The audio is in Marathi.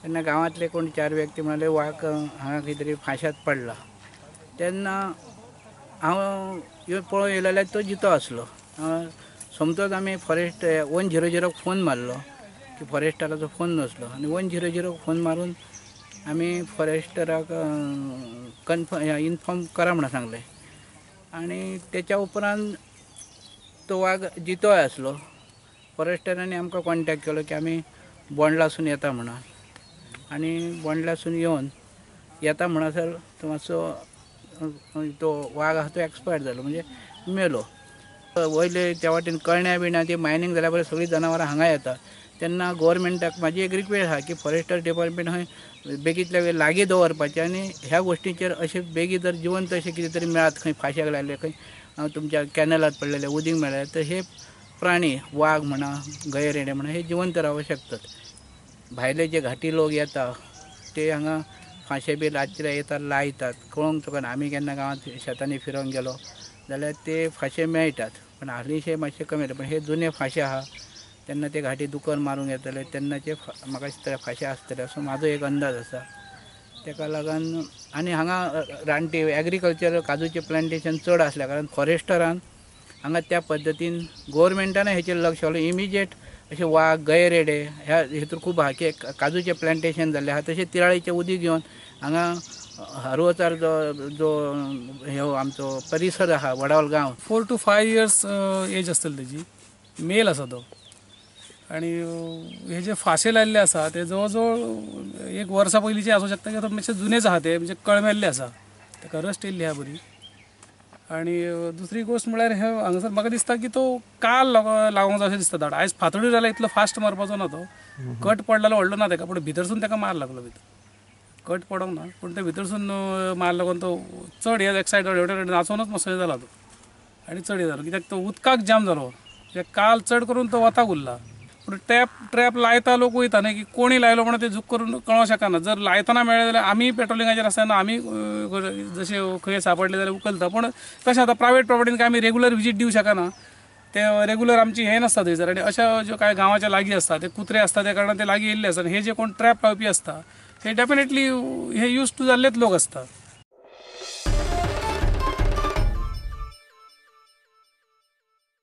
तेन्ना गांवांतले कोण 4 व्यक्ती म्हणाले वाघ हांगा खंय तरी फाश्यात पडला. तेन्ना हांव येवन पळोवन येयलो जाल्यार तो जितो आसलो. समतोच आमी फॉरेस्ट 100 फोन मारलो की फॉरेस्टराचो फोन नासलो आनी 100 फोन मारून आमी फॉरेस्टराक इन्फॉर्म करा म्हणून सांगलें. आनी तेच्या उपरांत तो वाघ जितोय आसलो. फॉरेस्टरांनी आमकां कॉन्टेक्ट केलो की आमी बोंडलासून येता म्हणून. आनी बोंडलासून येवन येता म्हणसर तो मातसो तो वाघ आसा तो एक्सपायर जालो म्हणजे मेलो. वयले त्या वाटेन कळण्या बिण्या ती मायनींग जाल्या पळय सगळीं जनावरां हांगा येता तेन्ना गव्हर्मेंटाक म्हाजी एक रिक्वेस्ट आहा की फॉरेस्टर डिपार्टमेंट खंय बेगींतल्या बेगीन लागीं दवरपाचें आनी ह्या गोश्टीचेर अशें बेगीन जर जिवंत अशें कितें तरी मेळत खंय फाश्याक लायले खंय तुमच्या कॅनलात पडलेले उदीक मेळ्ळें तर हे प्राणी वाघ म्हणा गैरेडे म्हणा हे जिवंत रावूंक शकतात. भायले जे घाटी लोक येता ते हांगा फाशे बी रातचे येतात लायतात कळोवंक तुका आमी केन्ना गांवांत शेतांनी फिरोंक गेलो जाल्यार ते फाशे मेळटात पण हालींशे मातशे कमी जाता. पण हे जुने फाशे आहा तेन्ना ते घाटी दुकर मारूंक येतले तेन्नाचे म्हाका दिसता फाशे आसतले असो म्हाजो एक अंदाज आसा. तेका लागून आनी हांगा रानटी एग्रीकल्चर काजूचे प्लांटेशन चड आसल्या कारण फॉरेस्टरान हांगा त्या पद्दतीन गव्हर्मेंटान हेचेर लक्ष घालून इमिजिएट अशे वाघ गैरेडे ह्या हेतूर खूब आहा की काजूचे प्लांटेशन जाल्ले आहा तशें तिराळीचें उदीक घेवन हांगा हरवचार जो हे आमचो परिसर आहा वडावल गांव 4 to 5 years एज आसतली तेजी मेल आसा तो. आनी हे जे फाशे लायल्ले आसा ते जवळ जवळ 1 वर्सा पयलींचे आसूं शकता की मातशे जुनेच आहा ते म्हणजे कळमेल्ले आसा ताका रस्ट येयल्ली आहा बरी. आनी दुसरी गोश्ट म्हळ्यार हे हांगासर म्हाका दिसता की तो काल लागोंक जाय अशें दिसता धाड. आयज फातोड्यो जाल्यार इतलो फास्ट मारपाचो ना तो. कट पडलेलो व्हडलो ना ताका पूण भितरसून ताका मार लागलो भितर. कट पडोंक ना पूण ते भितरसून मार लागून तो चड हे एक सायड नाचोनूच मातसो हे जाला तो आनी चड हे जालो कित्याक तो उदकाक जाम जालो. काल चड करून तो वताक उरला पूण ट्रॅप लायता लोक वयता न्ही की कोणी लायलो म्हणून ते झूक करून कळोंक शकना. जर लायतना मेळ्ळें जाल्यार आमी पेट्रोलिंगाचेर आसतना आमी जशे खंय सापडले जाल्यार उखलता. पूण तशें आतां प्रायवेट प्रॉपर्टीन काय आमी रेगुलर विजीट दिवंक शकना. ते रेगुलर आमची हें नासता थंयसर आनी अशा ज्यो कांय गांवाच्या लागीं आसता ते कुत्रे आसता त्या कारणान ते लागीं येयल्ले आसता. हे जे कोण ट्रॅप लावपी आसता हे डेफिनेटली हे यूज टू जाल्लेच लोक आसता.